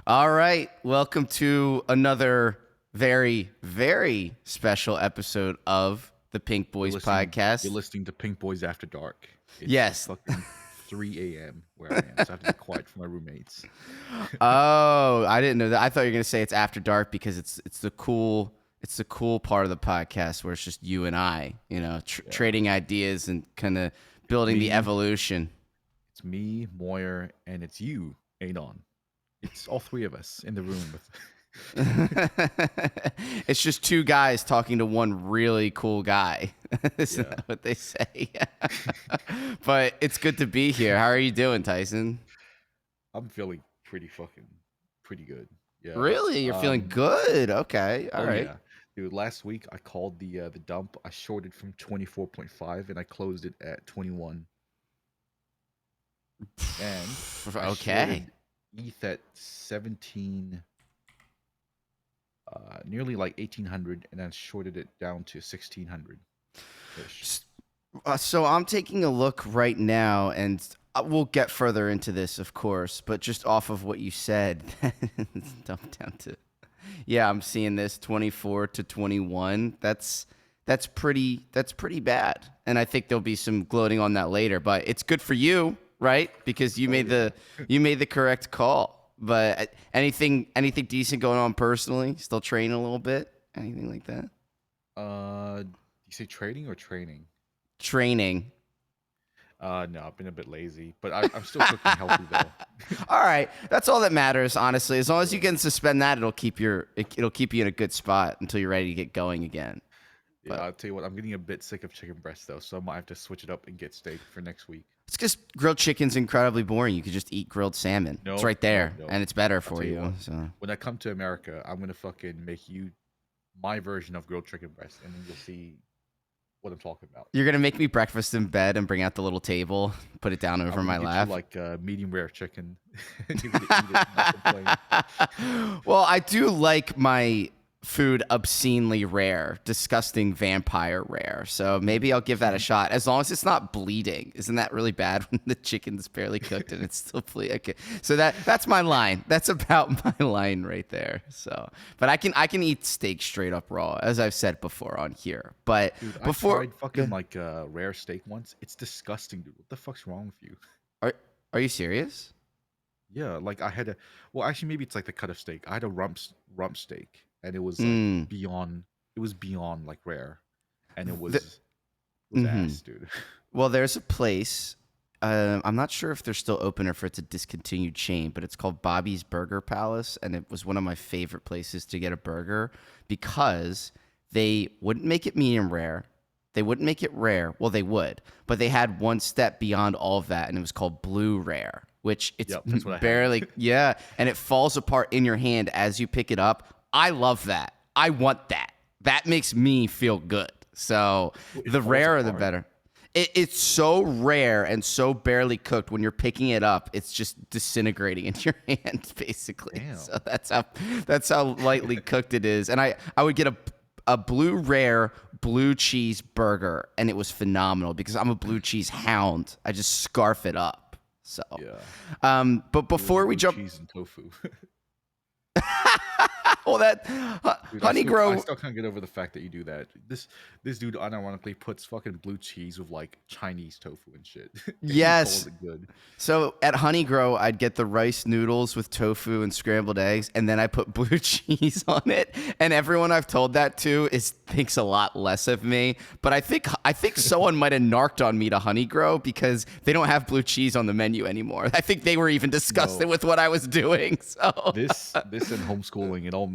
All right. Welcome to another very, very special episode of the Pink Boys podcast. You're listening to Pink Boys After Dark. It's Yes. fucking 3 a.m. where I am, so I have to be quiet for my roommates. Oh, I didn't know that. I thought you were gonna say it's after dark because it's the cool part of the podcast where it's just you and I, trading ideas and kind of building the evolution. It's me, Moyer, and it's you, Adon. It's all three of us in the room with. It's just two guys talking to one really cool guy. Isn't that what they say? But it's good to be here. How are you doing, Tyson? I'm feeling pretty good. Yeah. Really? You're feeling good? Okay. All right. Yeah. Dude, last week I called the dump. I shorted from 24.5 and I closed it at 21. And okay. ETH at 17, nearly like 1800, and then shorted it down to 1600 ish. So I'm taking a look right now, and we'll get further into this, of course, but just off of what you said, dumped down to, I'm seeing this 24 to 21. That's pretty bad, and I think there'll be some gloating on that later. But it's good for you, right? Because you made the correct call. But anything decent going on personally? Still training a little bit? Anything like that? You say trading or training? Training. No, I've been a bit lazy, but I'm still cooking healthy though. All right, that's all that matters, honestly. As long as you can suspend that, it'll keep you in a good spot until you're ready to get going again. Yeah, I'll tell you what, I'm getting a bit sick of chicken breast though, so I might have to switch it up and get steak for next week. It's because grilled chicken's incredibly boring. You could just eat grilled salmon. It's right there, and it's better for you. So when I come to America, I'm gonna fucking make you my version of grilled chicken breast, and then you'll see what I'm talking about. You're gonna make me breakfast in bed and bring out the little table, put it down over my lap. Like medium rare chicken. You're gonna eat it, not complain. Well, I do like my food obscenely rare, disgusting vampire rare. So maybe I'll give that a shot, as long as it's not bleeding. Isn't that really bad when the chicken's barely cooked and it's still bleeding? Okay. So that's my line. That's about my line right there. So, but I can eat steak straight up raw, as I've said before on here. But dude, before I tried fucking like rare steak once. It's disgusting, dude. What the fuck's wrong with you? Are you serious? Yeah, like I had actually maybe it's like the cut of steak. I had a rump steak, and it was like beyond like rare, and it was ass, dude. Well, there's a place. I'm not sure if they're still open or if it's a discontinued chain, but it's called Bobby's Burger Palace, and it was one of my favorite places to get a burger because they wouldn't make it medium rare. They wouldn't make it rare. Well, they would, but they had one step beyond all of that, and it was called blue rare, which it's barely, and it falls apart in your hand as you pick it up. I love that. I want that. That makes me feel good. So the rarer, the better. It's so rare and so barely cooked when you're picking it up. It's just disintegrating in your hand, basically. Damn. So that's how lightly cooked it is. And I would get a blue rare blue cheese burger, and it was phenomenal because I'm a blue cheese hound. I just scarf it up. So, but before we jump, cheese and tofu. Well, that Dude, Honeygrow. I still can't get over the fact that you do that. This dude unironically puts fucking blue cheese with like Chinese tofu and shit. Yes. He calls it good. So at Honeygrow, I'd get the rice noodles with tofu and scrambled eggs, and then I put blue cheese on it. And everyone I've told that to thinks a lot less of me. But I think someone might have narked on me to Honeygrow because they don't have blue cheese on the menu anymore. I think they were even disgusted with what I was doing. So this and homeschooling, it all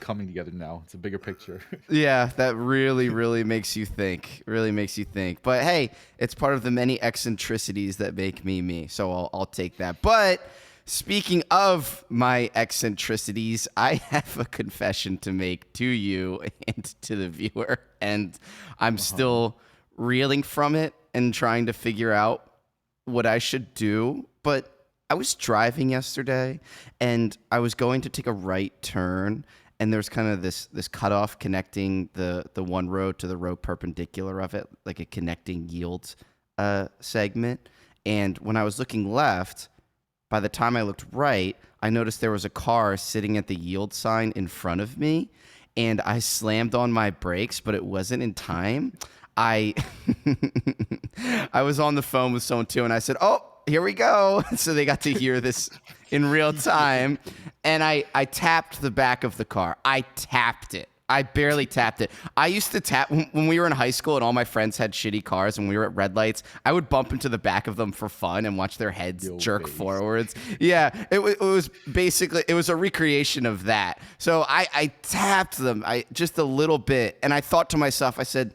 coming together now. It's a bigger picture. Yeah, that really makes you think. Really makes you think. But hey, it's part of the many eccentricities that make me me. So I'll take that. But speaking of my eccentricities, I have a confession to make to you and to the viewer, and I'm still reeling from it and trying to figure out what I should do. But I was driving yesterday, and I was going to take a right turn, and there's kind of this cutoff connecting the one road to the road perpendicular of it, like a connecting yield segment. And when I was looking left, by the time I looked right, I noticed there was a car sitting at the yield sign in front of me, and I slammed on my brakes, but it wasn't in time. I I was on the phone with someone too, and I said, "Oh, here we go." So they got to hear this in real time, and I tapped the back of the car. I tapped it. I barely tapped it. I used to tap when we were in high school and all my friends had shitty cars and we were at red lights. I would bump into the back of them for fun and watch their heads Yo, jerk base. forwards. Yeah, it was basically, it was a recreation of that. So I tapped them just a little bit, and I thought to myself, I said,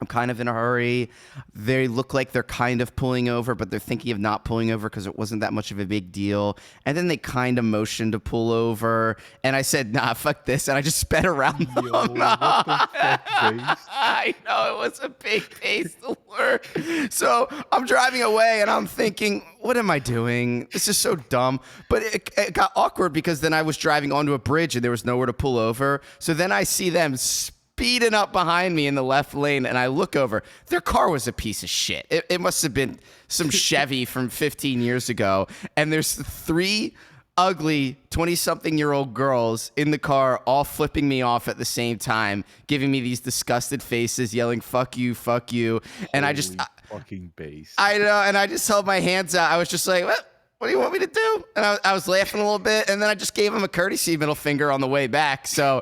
I'm kind of in a hurry. They look like they're kind of pulling over, but they're thinking of not pulling over because it wasn't that much of a big deal. And then they kind of motioned to pull over. And I said, nah, fuck this. And I just sped around them. Yo, what the fuck, base? I know, it was a big pace to work. So I'm driving away and I'm thinking, what am I doing? This is so dumb. But it got awkward because then I was driving onto a bridge and there was nowhere to pull over. So then I see them speeding up behind me in the left lane, and I look over. Their car was a piece of shit. It must have been some Chevy from 15 years ago, and there's 3 ugly 20-something-year-old girls in the car all flipping me off at the same time, giving me these disgusted faces, yelling, fuck you, fuck you. And I just... fucking base. I know, and I just held my hands out. I was just like, what do you want me to do? And I was laughing a little bit, and then I just gave him a courtesy middle finger on the way back. So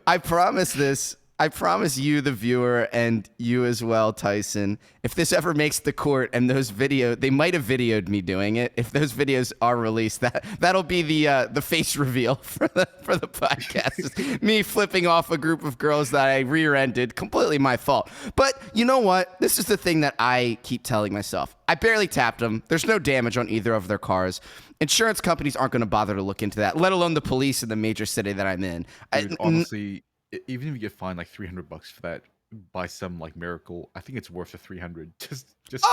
I promise you, the viewer, and you as well, Tyson, if this ever makes the court and those they might have videoed me doing it. If those videos are released, that'll be the face reveal for the podcast. Me flipping off a group of girls that I rear-ended, completely my fault. But you know what? This is the thing that I keep telling myself. I barely tapped them. There's no damage on either of their cars. Insurance companies aren't going to bother to look into that, let alone the police in the major city that I'm in. Dude, honestly, even if you get fined like $300 for that by some like miracle, I think it's worth the 300. It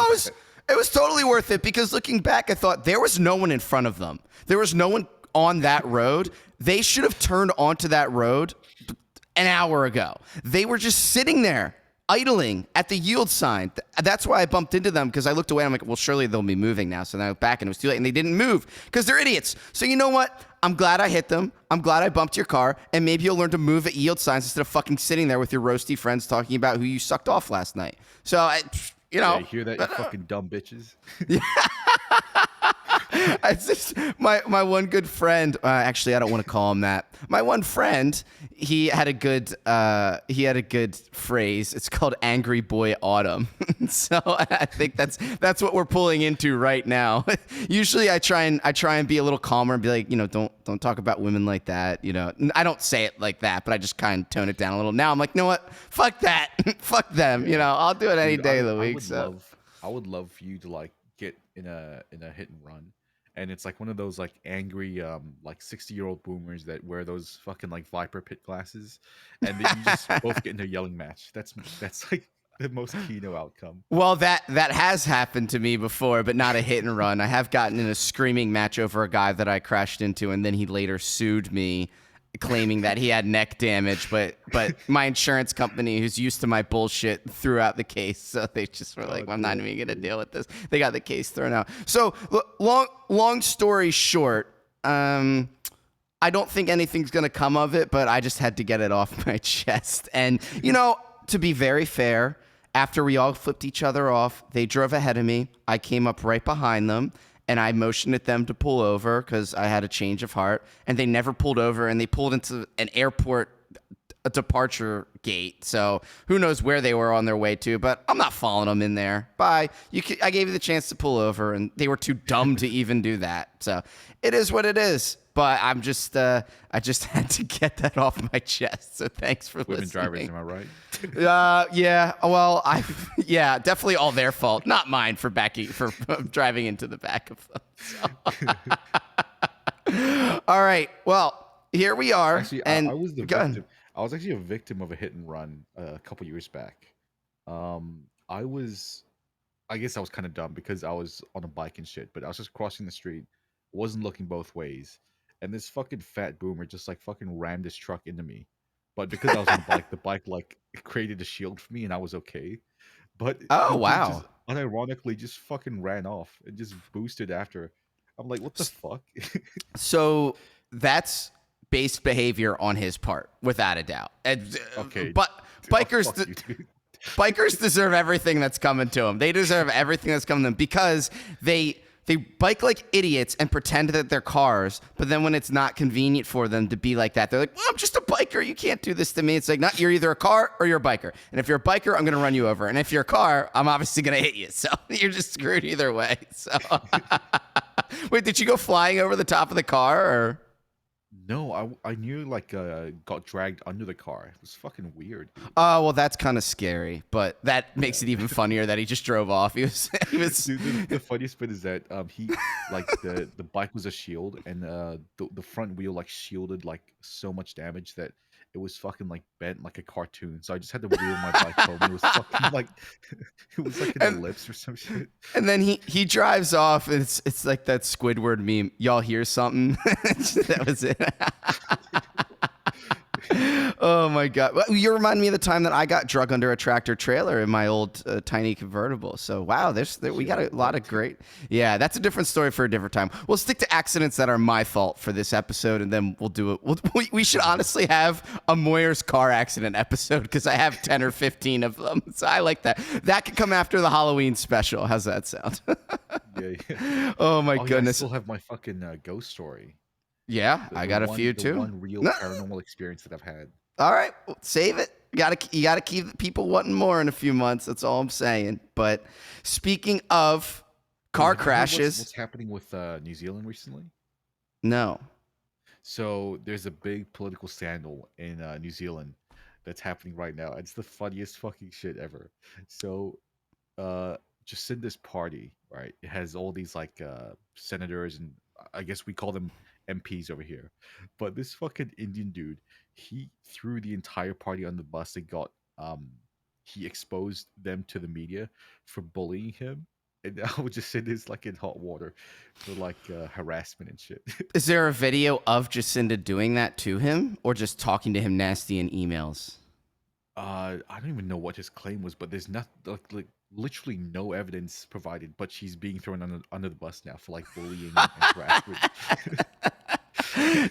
was totally worth it because looking back, I thought there was no one in front of them. There was no one on that road. They should have turned onto that road an hour ago. They were just sitting there, idling at the yield sign. That's why I bumped into them, because I looked away. I'm like, well, surely they'll be moving now. So then I went back and it was too late, and they didn't move because they're idiots. So you know what? I'm glad I hit them. I'm glad I bumped your car, and maybe you'll learn to move at yield signs instead of fucking sitting there with your roasty friends talking about who you sucked off last night. So, you know. Yeah, you hear that, you fucking dumb bitches? It's just my one good friend. Actually, I don't want to call him that. My one friend, he had a good phrase. It's called "Angry Boy Autumn." So I think that's what we're pulling into right now. Usually, I try and be a little calmer and be like, don't talk about women like that. I don't say it like that, but I just kind of tone it down a little. Now I'm like, you know what? Fuck that. Fuck them. I'll do it any day of the week. I would love for you to like get in a hit and run. And it's like one of those like angry like 60-year-old boomers that wear those fucking like Viper pit glasses, and then you just both get in a yelling match. That's like the most Kino outcome. Well, that has happened to me before, but not a hit and run. I have gotten in a screaming match over a guy that I crashed into, and then he later sued me, claiming that he had neck damage, but my insurance company, who's used to my bullshit, threw out the case. So they just were like, I'm not even gonna deal with this. They got the case thrown out. So long story short, I don't think anything's gonna come of it, but I just had to get it off my chest. And to be very fair, after we all flipped each other off, they drove ahead of me. I came up right behind them, and I motioned at them to pull over because I had a change of heart, and they never pulled over, and they pulled into an airport departure gate. So who knows where they were on their way to, but I'm not following them in there. Bye. I gave you the chance to pull over, and they were too dumb to even do that. So it is what it is. But I just had to get that off my chest. So thanks for Women listening. drivers, am I right? Yeah. Well, definitely all their fault, not mine for driving into the back of them. So. All right. Well, here we are. Actually, and I was the victim. I was actually a victim of a hit and run a couple years back. I guess I was kind of dumb because I was on a bike and shit, but I was just crossing the street, wasn't looking both ways, and this fucking fat boomer just like fucking rammed his truck into me. But because I was on a bike, the bike like created a shield for me, and I was okay. But oh the dude wow, just unironically just fucking ran off and just boosted after. I'm like, what the fuck? So that's base behavior on his part, without a doubt. Okay. But Oh, bikers, fuck you, dude. bikers deserve everything that's coming to them. They deserve everything that's coming to them because they bike like idiots and pretend that they're cars, but then when it's not convenient for them to be like that, they're like, well, I'm just a biker. You can't do this to me. It's like, not, you're either a car or you're a biker. And if you're a biker, I'm going to run you over. And if you're a car, I'm obviously going to hit you. So you're just screwed either way. So wait, did you go flying over the top of the car or? No, I nearly like got dragged under the car. It was fucking weird, dude. Oh, well, that's kind of scary, but that makes it even funnier that he just drove off. He was. Dude, the funniest bit is that he like the bike was a shield, and the front wheel like shielded like so much damage that it was fucking like bent like a cartoon. So I just had to wheel my bike home. It was fucking like it was like an And- ellipse or some shit. And then he drives off. And it's like that Squidward meme. Y'all hear something? That was it. Oh my god! Well, you remind me of the time that I got drug under a tractor trailer in my old tiny convertible. So wow, we got a lot of great. Yeah, that's a different story for a different time. We'll stick to accidents that are my fault for this episode, and then we'll do it. We should honestly have a Moyer's car accident episode because I have 10 or 15 of them. So I like that. That could come after the Halloween special. How's that sound? Yeah. Oh my Oh, yeah, I goodness! still have my fucking ghost story. Yeah, I got a few The too. one real paranormal experience that I've had. All right, well, save it. You gotta keep people wanting more in a few months. That's all I'm saying. But speaking of car Have you heard crashes, what's happening with New Zealand recently? no. So there's a big political scandal in New Zealand that's happening right now. It's the funniest fucking shit ever. So Jacinda's party, right? It has all these like senators and I guess we call them MPs over here. But this fucking Indian dude, he threw the entire party on the bus and got he exposed them to the media for bullying him. And I would just say this like in hot water for like harassment and shit. Is there a video of Jacinda doing that to him, or just talking to him nasty in emails? I don't even know what his claim was, but there's not like literally no evidence provided. But she's being thrown under the bus now for like bullying and harassment.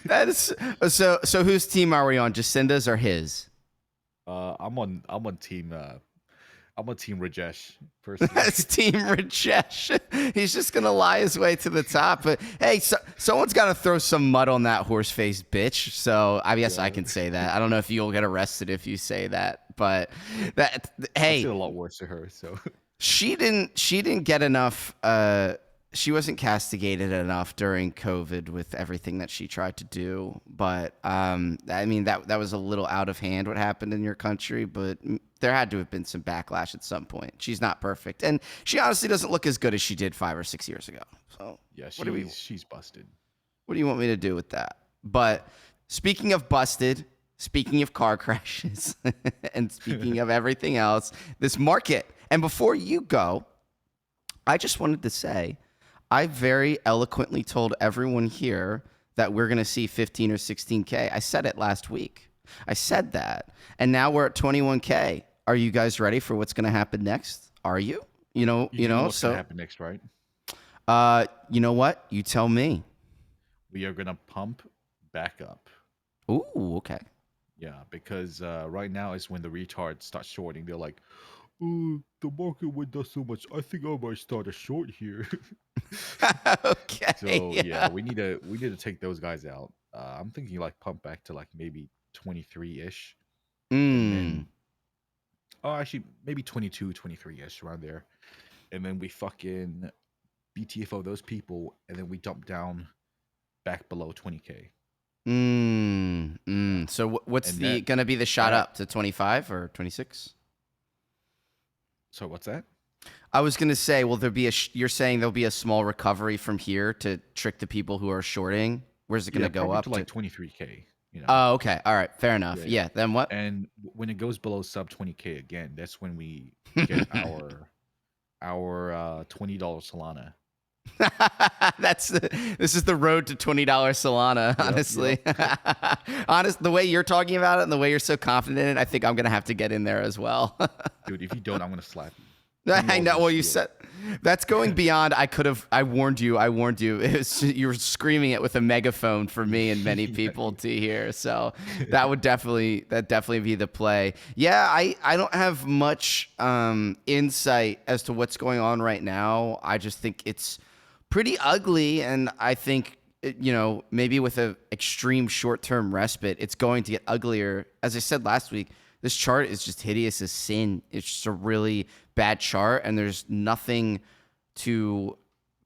That is so. So whose team are we on? Jacinda's or his? I'm on team Rajesh personally. That's Team Rajesh. He's just gonna lie his way to the top. But hey, someone's got to throw some mud on that horse-faced bitch. So I guess I can say that. I don't know if you'll get arrested if you say that, but that hey, I feel a lot worse to her. So she didn't get enough. She wasn't castigated enough during COVID with everything that she tried to do. But I mean that was a little out of hand what happened in your country. But there had to have been some backlash at some point. She's not perfect, and she honestly doesn't look as good as she did 5 or 6 years ago. So yeah, she's busted. what do you want me to do with that? But speaking of busted, speaking of car crashes, and speaking of everything else, this market. And before you go, I just wanted to say, I very eloquently told everyone here that we're going to see 15 or 16K. I said it last week. I said that. And now we're at 21K. Are you guys ready for what's going to happen next? Are you? You know, what's gonna happen next, right? You know what? You tell me. We are gonna pump back up. Ooh, okay. Yeah, because right now is when the retards start shorting. They're like, "Oh, the market went down so much. I think I might start a short here." Okay. So yeah, we need to take those guys out. I'm thinking like pump back to like maybe 23-ish. And then oh actually maybe 22, 23-ish around there. And then we fucking BTFO those people and then we dump down back below 20K. So what's And going to be the shot that- up to 25 or 26? So what's that? I was going to say, will there be you're saying there'll be a small recovery from here to trick the people who are shorting? Where's it going to go probably up to like 23K, you know. Oh, okay. All right. Fair enough. Yeah. Yeah. Then what? And when it goes below sub 20K again, that's when we get our $20 Solana. This is the road to $20 Solana, honestly. The way you're talking about it and the way you're so confident in it, I think I'm going to have to get in there as well. Dude, if you don't, I'm going to slap you. Penny I lows know. are Well, you stealing. said that's going beyond. I could have. I warned you. I warned you. You were screaming it with a megaphone for me and many Yeah. people to hear. So that definitely be the play. Yeah, I don't have much insight as to what's going on right now. I just think it's pretty ugly, and I think maybe with a extreme short term respite, it's going to get uglier. As I said last week, this chart is just hideous as sin. It's just a really bad chart, and there's nothing to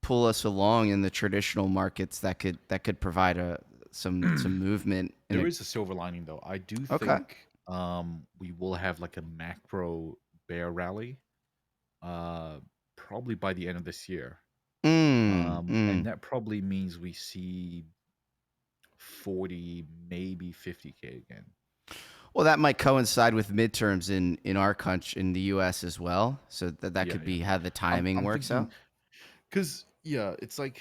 pull us along in the traditional markets that could provide some movement in There a. is a silver lining though. I do Okay. think we will have like a macro bear rally uh probably by the end of this year. Mm, And mm. that probably means we see 40, maybe 50K again. Well, that might coincide with midterms in our country, in the U.S. as well. So that Yeah, could yeah. be how the I'm timing I'm works thinking out. because yeah, it's like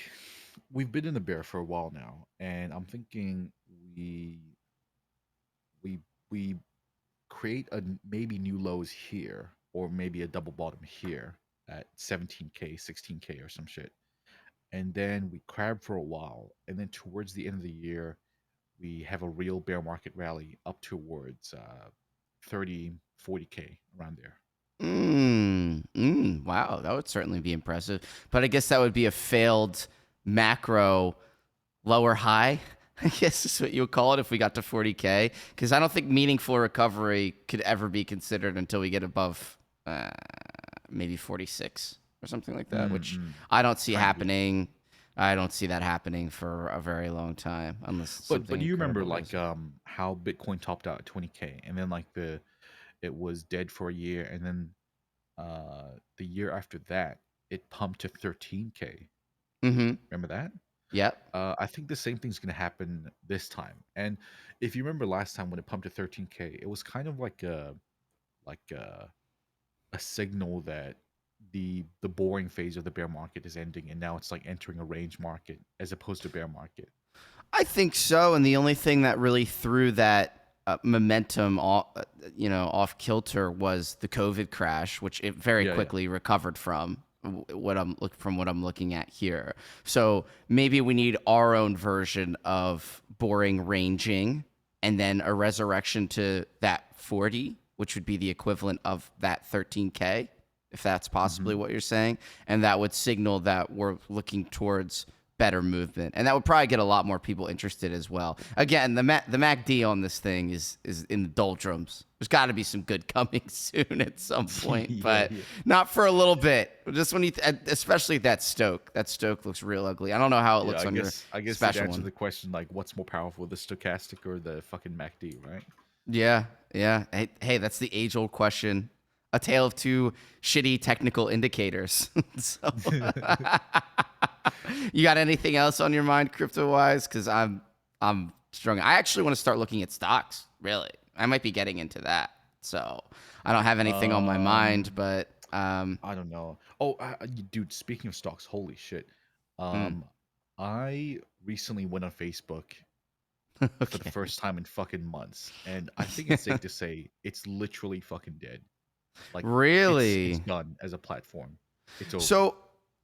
we've been in the bear for a while now, and I'm thinking we we create a maybe new lows here, or maybe a double bottom here at 17K, 16K, or some shit, and then we crab for a while, and then towards the end of the year, we have a real bear market rally up towards 30, 40K around there. Wow, that would certainly be impressive. But I guess that would be a failed macro lower high. I guess is what you would call it if we got to 40K. Because I don't think meaningful recovery could ever be considered until we get above maybe 46 or something like that, which Mm-mm. I don't see Kind of weak. happening. I don't see that happening for a very long time unless But something you remember incredible like goes. how Bitcoin topped out at 20K, and then like it was dead for a year, and then the year after that it pumped to 13K. Mm-hmm. Remember that? Yep. I think the same thing's gonna happen this time. And if you remember last time when it pumped to 13K, it was kind of like a signal that the boring phase of the bear market is ending, and now it's like entering a range market as opposed to bear market. I think so. And the only thing that really threw that momentum off kilter was the COVID crash, which it very Yeah, yeah. quickly recovered from. What I'm looking at here. So maybe we need our own version of boring ranging, and then a resurrection to that 40, which would be the equivalent of that 13K, if that's possibly Hmm. what you're saying, and that would signal that we're looking towards better movement, and that would probably get a lot more people interested as well. Again, the MACD on this thing is in the doldrums. There's got to be some good coming soon at some point, Yeah, but yeah. not for a little bit. Just when especially that Stoke. That Stoke looks real ugly. I don't know how it Yeah, looks I on your guess I guess it special answers one. the question like what's more powerful, the stochastic or the fucking MACD, right? Yeah, yeah. Hey, that's the age old question. A tale of two shitty technical indicators. So, you got anything else on your mind crypto wise? Because I'm struggling. I actually want to start looking at stocks. Really, I might be getting into that. So I don't have anything on my mind, um but I don't know. Oh, dude, speaking of stocks, holy shit. mm, Um I recently went on Facebook for the okay. first time in fucking months, and I think it's safe to say it's literally fucking dead. Like it's Really? done as a platform. It's over. So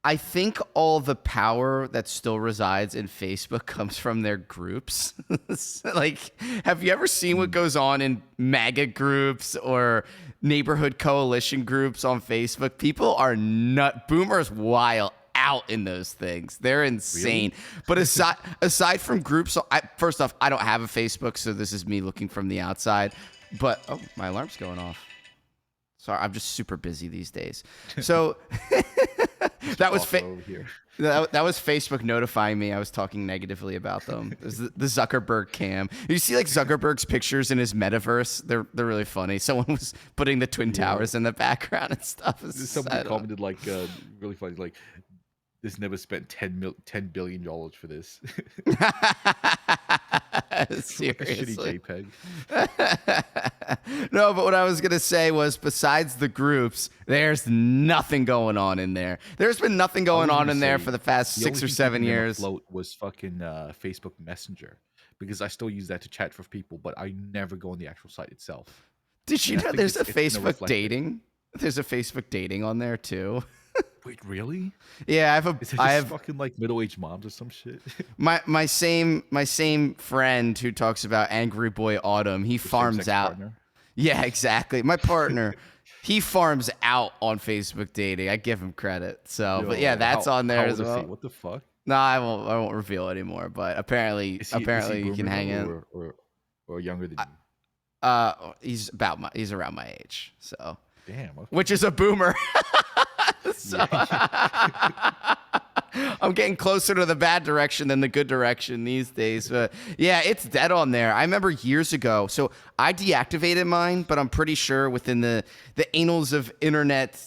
I think all the power that still resides in Facebook comes from their groups. Like, have you ever seen what Mm, goes on in MAGA groups or neighborhood coalition groups on Facebook? People are boomers wild out in those things. They're insane. really? But aside from groups, first off, I don't have a Facebook, so this is me looking from the outside. But oh, my alarm's going off. Sorry, I'm just super busy these days. So Just that was cough over here. that was Facebook notifying me I was talking negatively about them. It was the Zuckerberg cam. You see like Zuckerberg's pictures in his metaverse. They're really funny. Someone was putting the twin Yeah. towers in the background and stuff. Somebody I don't commented like really funny like this never spent $10 billion for this. know. For like a shitty Seriously. JPEG. No, but what I was gonna say was, besides the groups, there's nothing going on in there. There's been nothing I going was on gonna in there for say the past the only six or thing seven keeping them years. afloat was fucking Facebook Messenger because I still use that to chat for people, but I never go on the actual site itself. Did you And I know think there's a it's gonna Facebook reflect it. dating? There's a Facebook dating on there too. Wait, really? Yeah, Is it I just have fucking like middle-aged moms or some shit? my same friend who talks about Angry Boy Autumn. He Your farms same-sex out. partner? Yeah, exactly. My partner, he farms out on Facebook dating. I give him credit. So, but yeah, Yo, that's on there how as old is he? well. What the fuck? No, I won't reveal anymore. But apparently, Is he you can boomer hang though, in. or younger than you? He's around my age. So, Damn. which Okay. is a boomer. So Yeah. I'm getting closer to the bad direction than the good direction these days. But yeah, it's dead on there. I remember years ago. So I deactivated mine, but I'm pretty sure within the annals of internet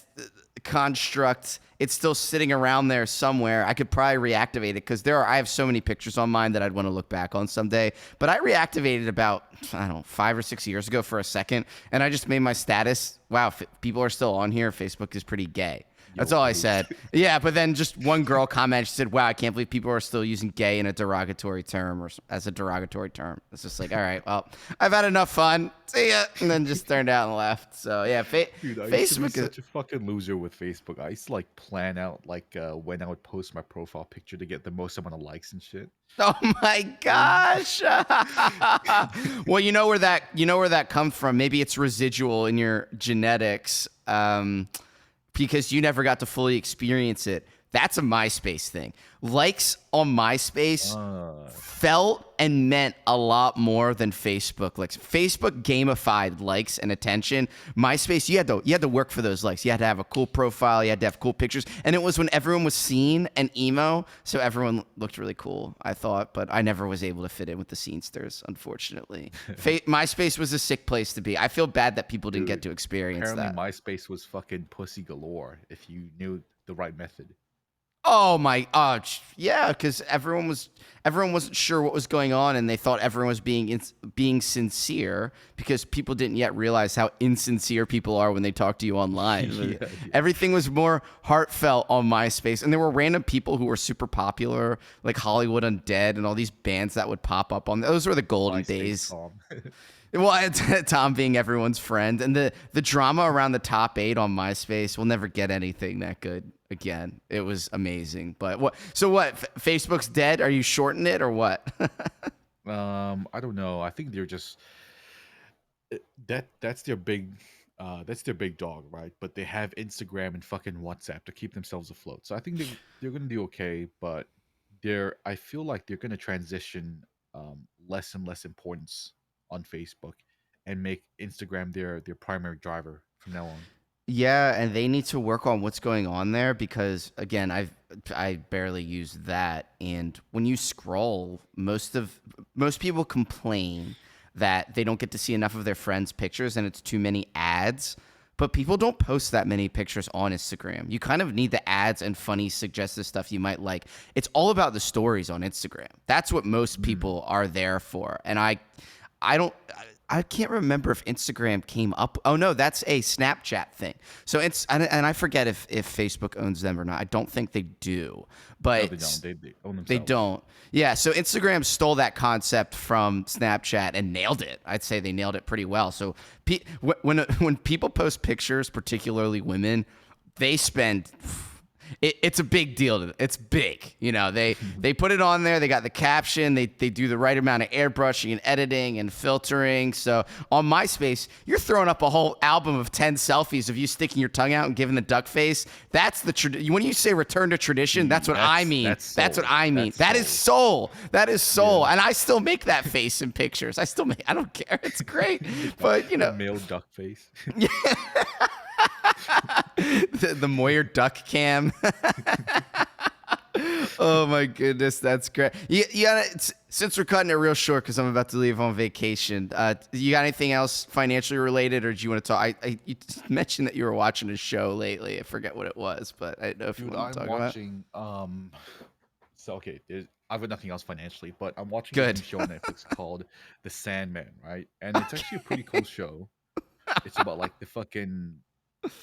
construct, it's still sitting around there somewhere. I could probably reactivate it because I have so many pictures on mine that I'd want to look back on someday. But I reactivated about, I don't know, 5 or 6 years ago for a second, and I just made my status. Wow, people are still on here. Facebook is pretty gay. That's Yo, all I boost. said. Yeah, but then just one girl commented. She said, "Wow, I can't believe people are still using gay in a derogatory term or as a derogatory term." It's just like, all right, well, I've had enough fun. See ya, and then just turned out and left. So yeah, Dude, I used to be Facebook is. such a fucking loser with Facebook. I used to like plan out like when I would post my profile picture to get the most amount of likes and shit. Oh my gosh. Well, you know where that comes from. Maybe it's residual in your genetics. Because you never got to fully experience it. That's a MySpace thing. Likes on MySpace Uh, felt and meant a lot more than Facebook. Like Facebook gamified likes and attention. MySpace, you had to work for those likes. You had to have a cool profile. You had to have cool pictures, and it was when everyone was seen and emo, so everyone looked really cool. I thought, but I never was able to fit in with the scenesters, unfortunately. MySpace was a sick place to be. I feel bad that people didn't get dude, to experience apparently that. MySpace was fucking pussy galore if you knew the right method. Oh my, yeah, because everyone wasn't sure what was going on, and they thought everyone was being sincere because people didn't yet realize how insincere people are when they talk to you online. Yeah, yeah. Everything was more heartfelt on MySpace, and there were random people who were super popular, like Hollywood Undead and all these bands that would pop up on. Those were the golden MySpace days. Tom. Well, it's Tom being everyone's friend, and the drama around the top 8 on MySpace will never get anything that good again. It was amazing, but what? So what? Facebook's dead? Are you shorting it or what? I don't know. I think they're just that's their big dog, right? But they have Instagram and fucking WhatsApp to keep themselves afloat. So I think they're gonna do okay, but I feel like they're gonna transition less and less importance on Facebook and make Instagram their primary driver from now on. Yeah, and they need to work on what's going on there because again, I barely use that, and when you scroll, most people complain that they don't get to see enough of their friends' pictures and it's too many ads. But people don't post that many pictures on Instagram. You kind of need the ads and funny suggestive stuff you might like. It's all about the stories on Instagram. That's what most Mm. people are there for. And I don't I can't remember if Instagram came up. Oh no, that's a Snapchat thing. So and I forget if Facebook owns them or not. I don't think they do. No, But they don't. They own they themselves. don't. Yeah, so Instagram stole that concept from Snapchat and nailed it. I'd say they nailed it pretty well. So when people post pictures, particularly women, they spend it's a big deal to them. It's big. They put it on there. They got the caption. They do the right amount of airbrushing and editing and filtering. So on MySpace, you're throwing up a whole album of 10 selfies of you sticking your tongue out and giving the duck face. That's when you say return to tradition, that's what I mean. That's what Soul. I mean. That's That is soul. soul. That is soul. Yeah. And I still make that face in pictures. I don't care. It's great. But, The male duck face. the Moyer duck cam. Oh my goodness, that's great. Since we're cutting it real short because I'm about to leave on vacation, you got anything else financially related, or do you want to talk? You mentioned that you were watching a show lately. I forget what it was, but I don't know if you Dude, want to I'm talk about. watching so okay, I've got nothing else financially, but I'm watching this new Good. show on Netflix called The Sandman, right? And it's actually a pretty cool show. It's about like the fucking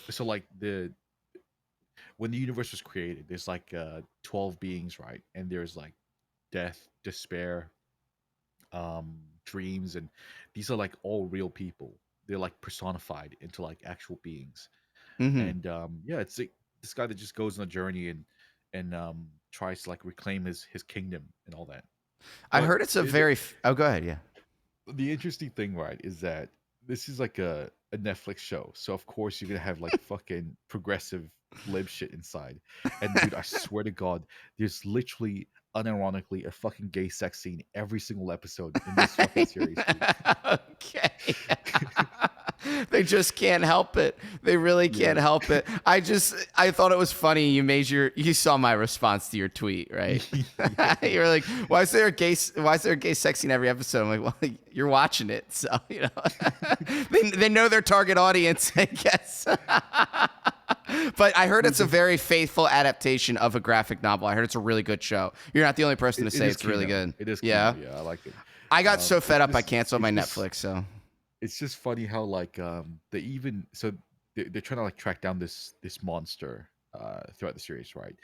so like the when the universe was created, there's like 12 beings, right? And there's like death, despair, dreams, and these are like all real people. They're like personified into like actual beings. Mm-hmm. And yeah, it's like this guy that just goes on a journey and tries to like reclaim his kingdom and all that. I But heard it's a very. Oh, go ahead. Yeah. the interesting thing, right, is that this is like a Netflix show, so of course you're gonna have like fucking progressive lib shit inside. And dude, I swear to God, there's literally unironically a fucking gay sex scene every single episode in this fucking series, dude. Okay. They just can't help it. They really can't Yeah. help it. I thought it was funny. You saw my response to your tweet, right? Yeah. You were like, why is there a gay sex scene every episode? I'm like, well, you're watching it. So, they know their target audience, I guess. But I heard it's a very faithful adaptation of a graphic novel. I heard it's a really good show. You're not the only person to It say is it's really Kino. good. It is Yeah. Kino. Yeah, I like it. I got so fed up I canceled my it's just Netflix. So it's just funny how like they even so they're trying to like track down this monster throughout the series, right?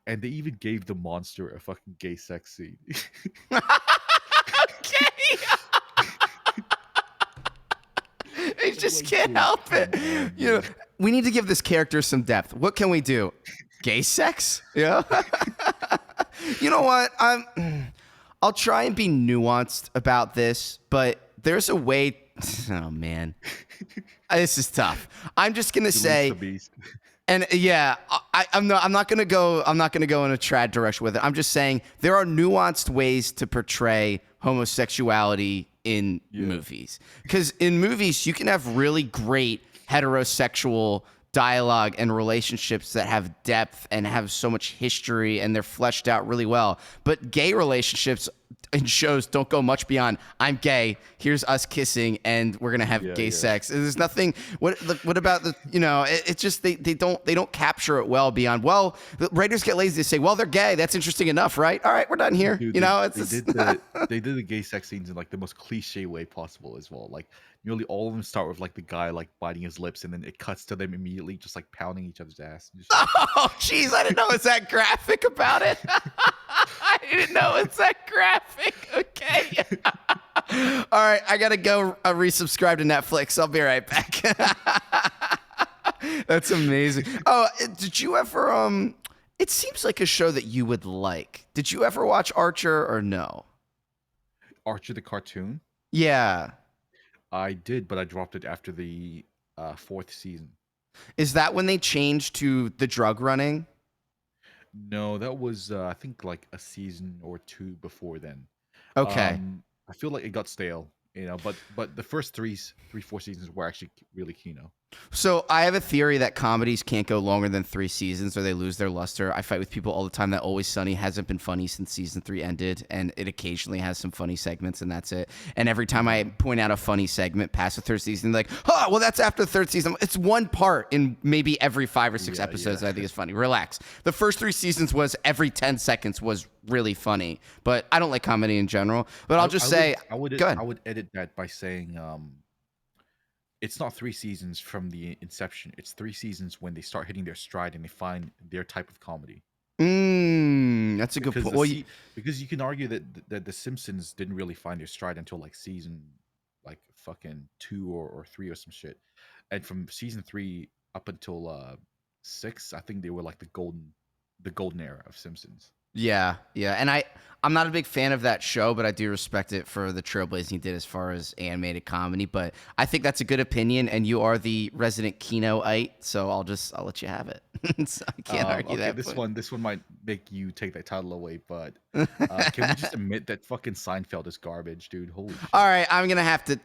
And they even gave the monster a fucking gay sex scene. okay. They just Like, can't dude, help it. come on, You know, dude. we need to give this character some depth. What can we do? Gay sex? Yeah. You know what? I'll try and be nuanced about this, but there's a way. Oh man, this is tough. I'm just gonna Release say, the beast. and yeah, I'm not gonna go in a trad direction with it. I'm just saying there are nuanced ways to portray homosexuality in movies, because in movies you can have really great heterosexual dialogue and relationships that have depth and have so much history and they're fleshed out really well. But gay relationships in shows don't go much beyond I'm gay, here's us kissing, and we're gonna have gay sex. There's nothing. What about the it just they don't capture it well beyond. Well, the writers get lazy to say, well, they're gay, that's interesting enough, right? All right, we're done here. Dude, they did the gay sex scenes in like the most cliche way possible as well. Like nearly all of them start with like the guy like biting his lips, and then it cuts to them immediately just like pounding each other's ass. Just, Oh, jeez, I didn't know it's that graphic about it. I didn't know it's that graphic. Okay. All right, I gotta go resubscribe to Netflix. I'll be right back. That's amazing. Oh, did you ever? It seems like a show that you would like. Did you ever watch Archer or no? Archer the cartoon. Yeah. I did, but I dropped it after the fourth season. Is that when they changed to the drug running? No, that was I think like a season or two before then. Okay. I feel like it got stale, but the first 4 seasons were actually really Kino. So I have a theory that comedies can't go longer than 3 seasons or they lose their luster. I fight with people all the time that Always Sunny hasn't been funny since season 3 ended, and it occasionally has some funny segments, and that's it. And every time I point out a funny segment past the 3rd season, they're like, oh, well, that's after the 3rd season. It's one part in maybe every 5 or 6 episodes that I think is funny. Relax. The first 3 seasons was every 10 seconds was really funny, but I don't like comedy in general. But I'll just say, I would go ahead. I would edit that by saying it's not 3 seasons from the inception. It's 3 seasons when they start hitting their stride and they find their type of comedy. That's a good point. Because you can argue that the Simpsons didn't really find their stride until like season like fucking 2 or 3 or some shit. And from season 3 up until 6, I think they were like the golden era of Simpsons. Yeah. And I'm not a big fan of that show, but I do respect it for the trailblazing it did as far as animated comedy. But I think that's a good opinion, and you are the resident Kino-ite, so I'll let you have it. So I can't argue that. This one might make you take that title away, but can we just admit that fucking Seinfeld is garbage, dude? Holy shit. All right, I'm gonna have to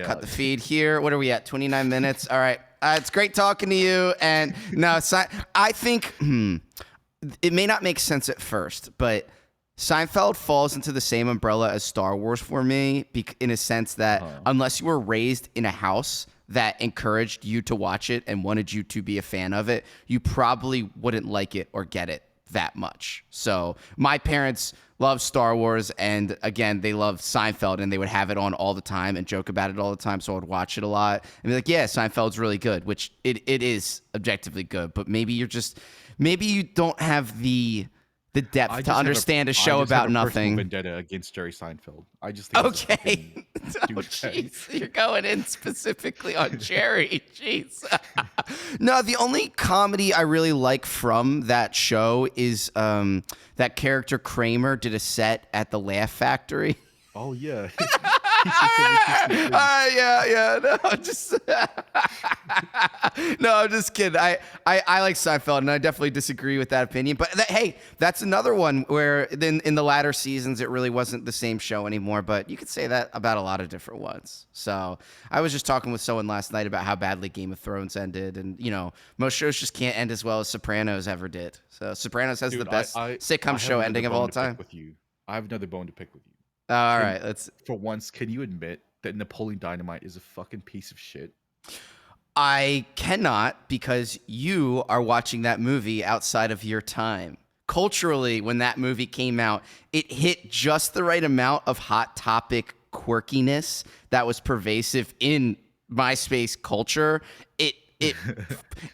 cut the feed here. What are we at? 29 minutes. All right. It's great talking to you. And no, I think it may not make sense at first, but Seinfeld falls into the same umbrella as Star Wars for me, in a sense that unless you were raised in a house that encouraged you to watch it and wanted you to be a fan of it, you probably wouldn't like it or get it that much. So my parents love Star Wars, and again, they love Seinfeld, and they would have it on all the time and joke about it all the time, so I would watch it a lot and be like, yeah, Seinfeld's really good, which it is objectively good, but maybe you don't have the the I depth to just have a understand a I show just have about a personal nothing. vendetta against Jerry Seinfeld. I just think he's a Okay. fucking Oh, douchebag. jeez. You're going in specifically on Jerry. Jeez. No, the only comedy I really like from that show is that character Kramer did a set at the Laugh Factory. Oh yeah, he said some interesting things. Yeah, no, just no, I'm just kidding. I like Seinfeld, and I definitely disagree with that opinion. But hey, that's another one where then in the latter seasons, it really wasn't the same show anymore. But you could say that about a lot of different ones. So I was just talking with someone last night about how badly Game of Thrones ended, and most shows just can't end as well as Sopranos ever did. So Sopranos has the Dude, best sitcom I have show another ending of all bone to pick time. with you. I have another bone to pick with you. All Can right, let's. For once, can you admit that Napoleon Dynamite is a fucking piece of shit? I cannot because you are watching that movie outside of your time. Culturally, when that movie came out, it hit just the right amount of hot topic quirkiness that was pervasive in MySpace culture. It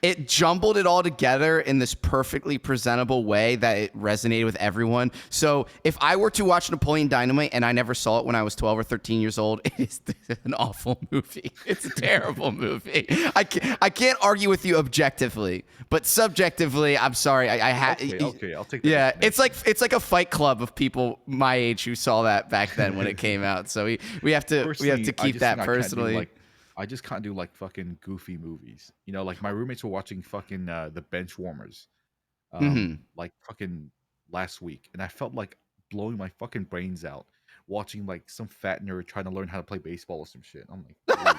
it jumbled it all together in this perfectly presentable way that it resonated with everyone. So if I were to watch Napoleon Dynamite and I never saw it when I was 12 or 13 years old, it is an awful movie. It's a terrible movie. I can't argue with you objectively, but subjectively, I'm sorry. I had Okay, I'll take that. yeah, it's like a fight club of people my age who saw that back then when it came out. So we have to Personally, keep that personally. I just can't do like fucking goofy movies. Like my roommates were watching fucking the Bench Warmers, Mhm. like fucking last week, and I felt like blowing my fucking brains out watching like some fat nerd trying to learn how to play baseball or some shit. I'm like, dude,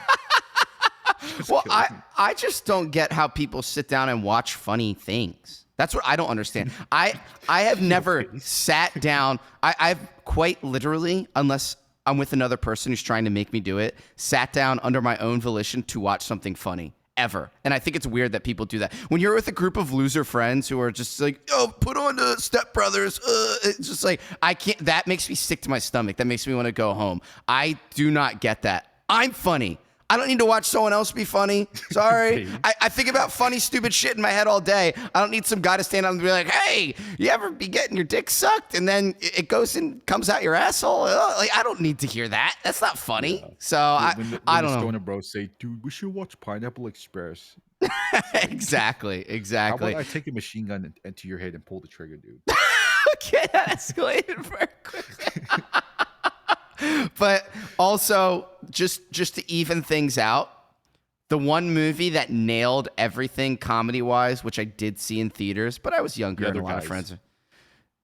just Well, killing me. I just don't get how people sit down and watch funny things. That's what I don't understand. I have never face. sat down. I've quite literally, unless I'm with another person who's trying to make me do it, sat down under my own volition to watch something funny. Ever. And I think it's weird that people do that. When you're with a group of loser friends who are just like, oh, put on the Step Brothers. It's just like, I can't, that makes me sick to my stomach. That makes me want to go home. I do not get that. I'm funny. I don't need to watch someone else be funny. Sorry. I think about funny, stupid shit in my head all day. I don't need some guy to stand up and be like, hey, you ever be getting your dick sucked? And then it goes and comes out your asshole. Like, I don't need to hear that. That's not funny. Yeah. So When I the don't know. Stoner Bros say, dude, we should watch Pineapple Express. Exactly. How about I take a machine gun into your head and pull the trigger, dude? Okay, that escalated very quickly. But also, just to even things out, the one movie that nailed everything comedy-wise, which I did see in theaters, but I was younger The and Other a lot of Guys. friends.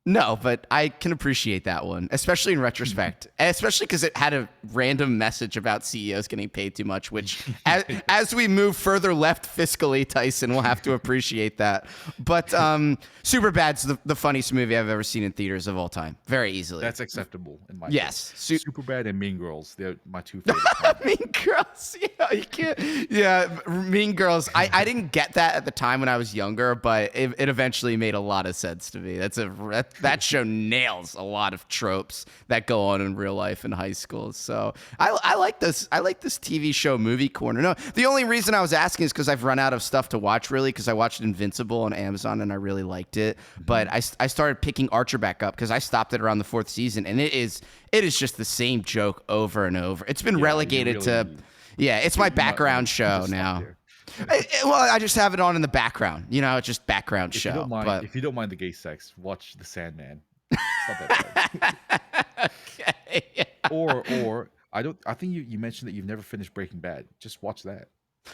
No, but I can appreciate that one, especially in retrospect, especially because it had a random message about CEOs getting paid too much, which as we move further left fiscally, Tyson, we'll have to appreciate that. But Superbad's the funniest movie I've ever seen in theaters of all time, very easily. That's acceptable in my Yes. book. Superbad and Mean Girls, they're my two favorite comedies. Mean Girls. Yeah, you can't. Yeah, Mean Girls. I didn't get that at the time when I was younger, but it eventually made a lot of sense to me. That show nails a lot of tropes that go on in real life in high school. So I like this. I like this TV show movie corner. No, the only reason I was asking is because I've run out of stuff to watch really. Because I watched Invincible on Amazon and I really liked it, but I started picking Archer back up because I stopped it around the 4th season, and it is just the same joke over and over. It's been relegated to, it's my background show now. I just have it on in the background. It's just background show. If you don't mind the gay sex, watch The Sandman. It's not that bad. Okay. Or I think you mentioned that you've never finished Breaking Bad. Just watch that.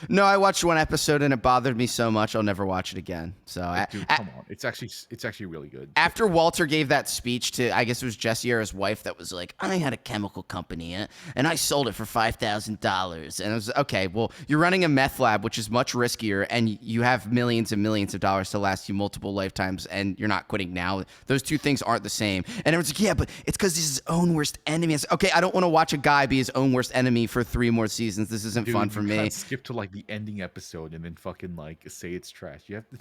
No, I watched one episode and it bothered me so much I'll never watch it again. So Dude, come on. It's actually really good. After Walter gave that speech to, I guess it was Jesse or his wife, that was like, I had a chemical company and I sold it for $5,000. And it was, okay, well, you're running a meth lab, which is much riskier, and you have millions and millions of dollars to last you multiple lifetimes, and you're not quitting now. Those two things aren't the same. And everyone's like, yeah, but it's because he's his own worst enemy. I said, okay, I don't want to watch a guy be his own worst enemy for 3 more seasons. This isn't fun for me. Can't skip to like the ending episode and then fucking like say it's trash. You have to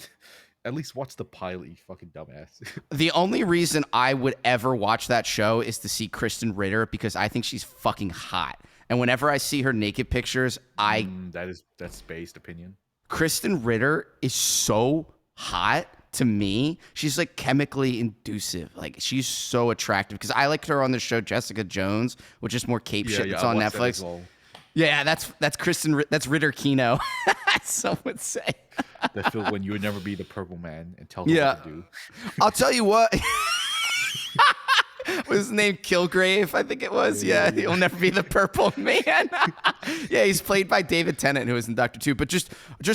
at least watch the pilot, you fucking dumbass. The only reason I would ever watch that show is to see Kristen Ritter because I think she's fucking hot. And whenever I see her naked pictures, that's based opinion. Kristen Ritter is so hot to me, she's like chemically inducive. Like she's so attractive because I liked her on the show Jessica Jones, which is more cape shit. It's I on watched that as Netflix. well. Yeah, that's Kristen. That's Ritter Kino. Some would say. That feel when you would never be the purple man and tell her Yeah, what to do. I'll tell you what. Was his name Kilgrave? I think it was. Yeah, he'll never be the purple man. Yeah, he's played by David Tennant, who was in Doctor Who. But just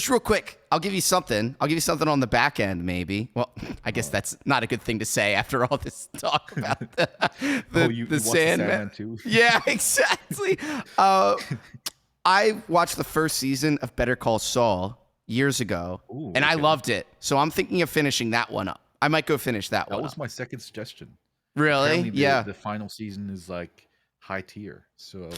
real quick, I'll give you something. I'll give you something on the back end, maybe. Well, I guess that's not a good thing to say after all this talk about the Sandman too. Yeah, exactly. I watched the first season of Better Call Saul years ago, and I loved it. So I'm thinking of finishing that one up. I might go finish that one. That was my second suggestion. Really? Apparently the final season is like high tier. So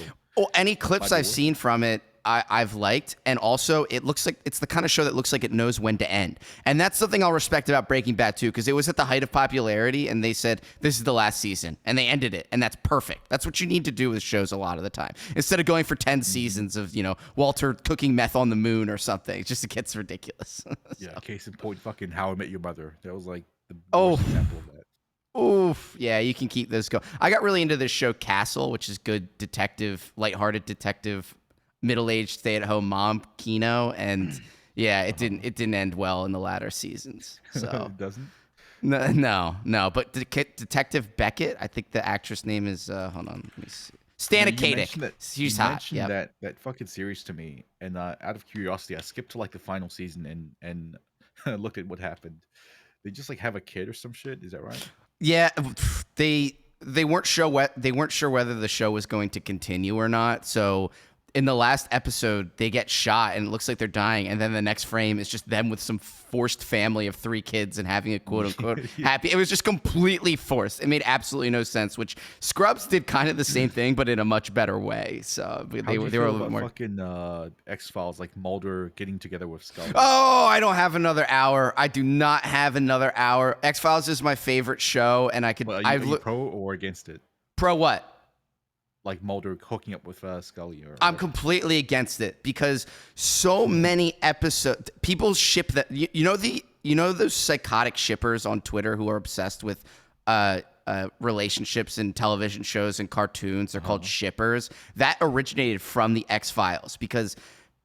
any clips I've seen from it, I've liked, and also it looks like it's the kind of show that looks like it knows when to end, and that's something I'll respect about Breaking Bad too, because it was at the height of popularity, and they said this is the last season, and they ended it, and that's perfect. That's what you need to do with shows a lot of the time, instead of going for 10 seasons of Walter cooking meth on the moon or something. It just gets ridiculous. Yeah, case in point, fucking How I Met Your Mother. That was like the worst example of that. Oof. Yeah, you can keep those going. I got really into this show Castle, which is good detective, lighthearted detective, middle-aged stay-at-home mom Kino, and yeah, it didn't end well in the latter seasons. So It doesn't? No. But Detective Beckett, I think the actress name is hold on, let me see. Stana Katic. She's hot. Yeah. That fucking series to me, and out of curiosity, I skipped to like the final season and looked at what happened. They just like have a kid or some shit. Is that right? Yeah, they weren't sure whether the show was going to continue or not. So in the last episode, they get shot and it looks like they're dying, and then the next frame is just them with some forced family of 3 kids and having a quote unquote happy. It was just completely forced. It made absolutely no sense. Which Scrubs did kind of the same thing, but in a much better way. So they were a little bit more. Fucking X-Files, like Mulder getting together with Scully. Oh, I don't have another hour. I do not have another hour. X-Files is my favorite show, and I could. Well, are you pro or against it? Pro what? Like Mulder hooking up with Scully, or I'm completely against it because so many episodes people ship that you know those psychotic shippers on Twitter who are obsessed with relationships in television shows and cartoons. They're called shippers. That originated from the X-Files because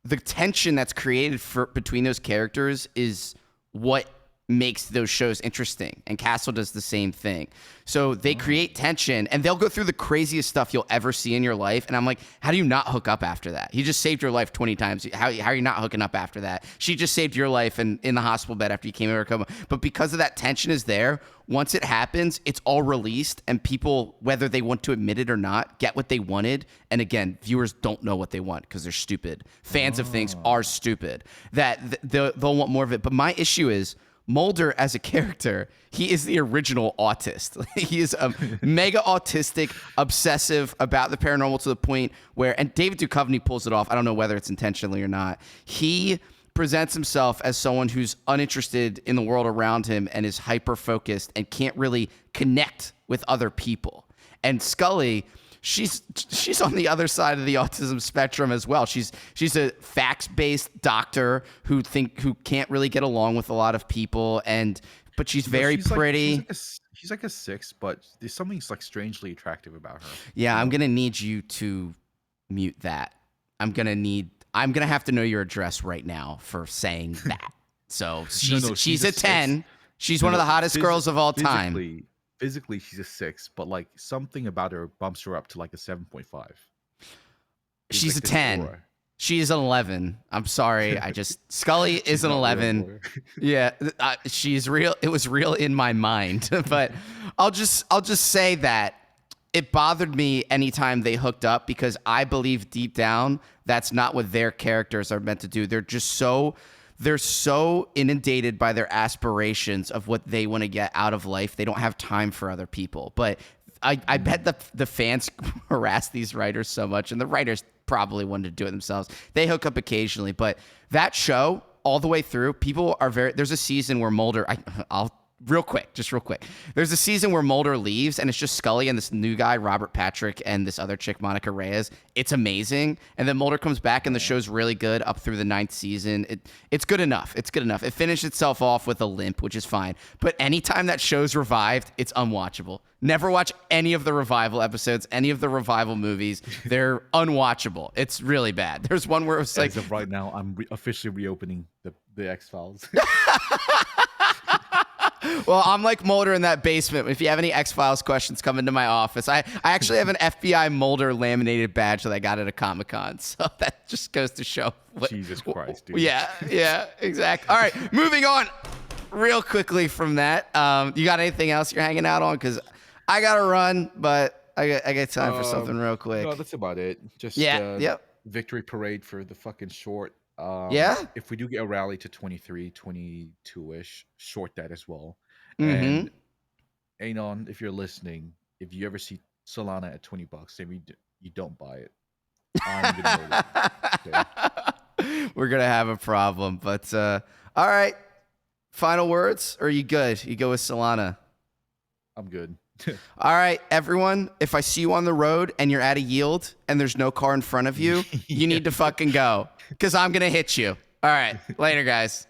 the tension that's created between those characters is what makes those shows interesting, and Castle does the same thing. So they create tension, and they'll go through the craziest stuff you'll ever see in your life, and I'm like, how do you not hook up after that? He just saved your life 20 times. How are you not hooking up after that? She just saved your life in the hospital bed after you came over coma. But because of that tension is there, once it happens, it's all released, and people, whether they want to admit it or not, get what they wanted. And again, viewers don't know what they want because they're stupid. Fans of things are stupid. That they'll want more of it. But my issue is, Mulder as a character, he is the original autist. He is a mega autistic, obsessive about the paranormal to the point where, and David Duchovny pulls it off. I don't know whether it's intentionally or not. He presents himself as someone who's uninterested in the world around him and is hyper-focused and can't really connect with other people. And Scully, she's on the other side of the autism spectrum as well. She's a facts-based doctor who can't really get along with a lot of people, but she's very pretty. She's like a 6, but there's something like strangely attractive about her. Yeah, I'm gonna need you to mute that. I'm gonna have to know your address right now for saying that. So she's a 10. She's one of the hottest girls of all time. Physically, she's a 6, but like something about her bumps her up to like a 7.5. She's like a 10. aura. She's an 11. I'm sorry. Scully is an 11. Yeah, she's real. It was real in my mind, but I'll just say that it bothered me anytime they hooked up because I believe deep down that's not what their characters are meant to do. They're so inundated by their aspirations of what they want to get out of life. They don't have time for other people. But I bet the fans harass these writers so much, and the writers probably wanted to do it themselves. They hook up occasionally, but that show all the way through, people are there's a season where Mulder, real quick, just real quick. There's a season where Mulder leaves, and it's just Scully and this new guy, Robert Patrick, and this other chick, Monica Reyes. It's amazing. And then Mulder comes back, and the show's really good up through the 9th season. It's good enough. It's good enough. It finished itself off with a limp, which is fine. But anytime that show's revived, it's unwatchable. Never watch any of the revival episodes, any of the revival movies. They're unwatchable. It's really bad. There's one where it's like, as of right now, I'm officially reopening the X-Files. well, I'm like Mulder in that basement. If you have any X-Files questions, come into my office. I actually have an FBI Mulder laminated badge that I got at a Comic-Con. So that just goes to show. Jesus Christ, dude. Yeah, exactly. All right, moving on real quickly from that. You got anything else you're hanging out on? Because I got to run, but I got time for something real quick. No, that's about it. Just victory parade for the fucking short. If we do get a rally to 23, 22-ish, short that as well. And Anon, if you're listening, if you ever see Solana at $20, maybe you don't buy it. I'm gonna okay? We're gonna have a problem, but all right. Final words, or are you good? You go with Solana. I'm good. All right, everyone. If I see you on the road and you're at a yield and there's no car in front of you, you need to fucking go, because I'm gonna hit you. All right, later, guys.